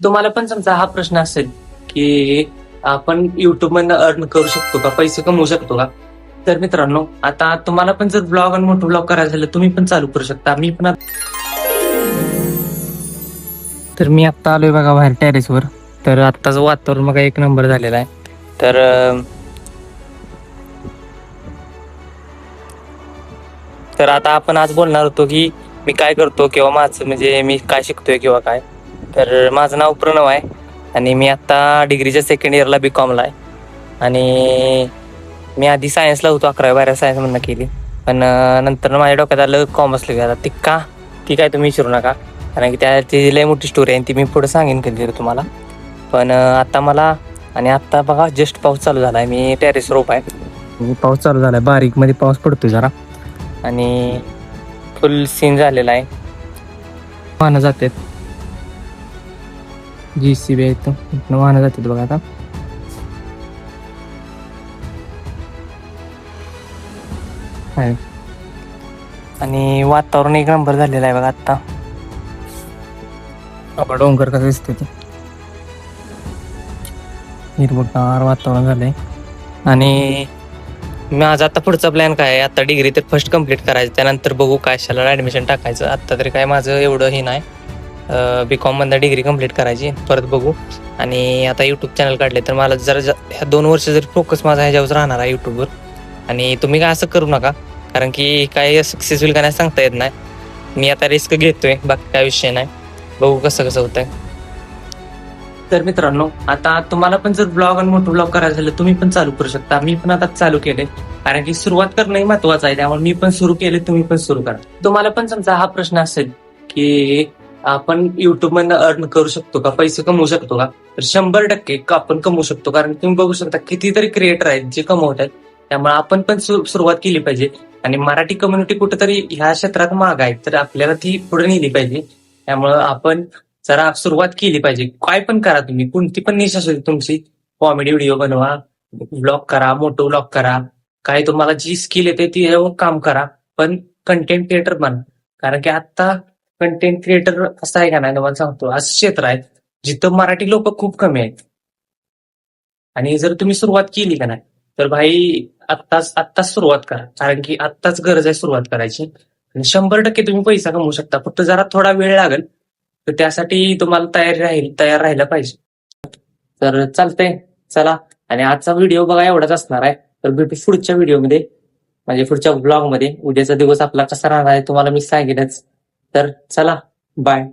तुम्हाला पण समजा हा प्रश्न असेल की आपण युट्यूब मधनं अर्न करू शकतो का, पैसे कमवू शकतो का? तर मित्रांनो, आता तुम्हाला पण जर ब्लॉग आणि मोठं ब्लॉग करायचं झालं तुम्ही पण चालू करू शकता. मी पण तर मी आत्ता आलोय बघा बाहेर टेरेसवर. तर आत्ताचं वातावरण बघा एक नंबर झालेला आहे. तर आता आपण आज बोलणार होतो की मी काय करतो किंवा माझं म्हणजे मी काय शिकतोय किंवा काय. तर माझं नाव प्रणव आहे आणि मी आता डिग्रीच्या सेकंड इयरला BCom आहे. आणि मी आधी सायन्सला होतो, 11वी-12वी सायन्स म्हणून केली. पण नंतर माझ्या डोक्यात आलं कॉमर्सला घ्यायला. ती का ती काय तुम्ही विचारू नका, कारण की त्याची लय मोठी स्टोरी आहे ती मी पुढे सांगेन कधी तुम्हाला. पण आता मला आणि आत्ता बघा जस्ट पाऊस चालू झाला आहे. मी टेरेसवर उभा आहे. पाऊस चालू झाला आहे, बारीक मध्ये पाऊस पडतोय जरा आणि फुल सीन झालेला आहे. वाहनं जातात, JCB आहेत, वाहनं जातात बघा आता. आणि वातावरण एक नंबर झालेलं आहे बघा आता. डोंगर कसं दिसते ते हिरवगार वातावरण झालंय. आणि माझा आता पुढचा प्लॅन काय आहे, आता डिग्री तर फर्स्ट कम्प्लीट करायचं, त्यानंतर बघू कशाला ऍडमिशन टाकायचं. आता तरी काय माझं एवढं हे नाही, BCom मधनं डिग्री कम्प्लीट करायची, परत बघू. आणि आता यूट्यूब चॅनल काढले तर मला जरा ह्या 2 वर्ष जरी फोकस माझा ह्याच्यावर राहणार आहे यूट्यूबवर. आणि तुम्ही काय असं करू नका, कारण की काय सक्सेसफुल का नाही सांगता येत नाही. मी आता रिस्क घेतोय, बाकी काय विषय नाही, बघू कसं कसं होतंय. तर मित्रांनो, आता तुम्हाला पण जर ब्लॉग आणि मोठं ब्लॉग करायचं झालं तुम्ही पण चालू करू शकता. मी पण आता चालू केले, कारण की सुरुवात करणं महत्वाचं आहे. त्यामुळे मी पण सुरू केले, तुम्ही पण सुरू करा. तुम्हाला पण समजा हा प्रश्न असेल की आपण युट्यूब मधनं अर्न करू शकतो का, पैसे कमवू शकतो का? तर 100% आपण कमवू शकतो, कारण तुम्ही बघू शकता कितीतरी क्रिएटर आहेत जे कमवत आहेत. त्यामुळे आपण पण सुरुवात केली पाहिजे. आणि मराठी कम्युनिटी कुठेतरी ह्या क्षेत्रात माग आहे, तर आपल्याला ती पुढे नेली पाहिजे. त्यामुळं आपण जरा सुरुवात केली पाहिजे. काय पण करा तुम्ही, कोणती पण निश असेल तुमची, कॉमेडी व्हिडिओ बनवा, ब्लॉग करा, मोठो ब्लॉग करा, काय तुम्हाला जी स्किल येते ती काम करा, पण कंटेंट क्रिएटर बना. कारण की आता कंटेंट क्रिएटर असं आहे का नाही, तुम्हाला सांगतो, असं क्षेत्र आहे जिथं मराठी लोक खूप कमी आहेत. आणि जर तुम्ही सुरुवात केली का नाही, तर भाई आत्ताच सुरुवात करा, कारण की आत्ताच गरज आहे सुरुवात करायची. आणि 100% तुम्ही पैसा कमवू शकता, फक्त जरा थोडा वेळ लागेल. तर त्यासाठी तुम्हाला तयार राहायला पाहिजे. तर चालतंय, चला. आणि आजचा व्हिडिओ बघा एवढाच असणार आहे. तर भेटू पुढच्या व्हिडिओमध्ये, म्हणजे पुढच्या ब्लॉगमध्ये. उद्याचा दिवस आपला कसा राहणार आहे तुम्हाला मी सांगेनच. तर चला, बाय.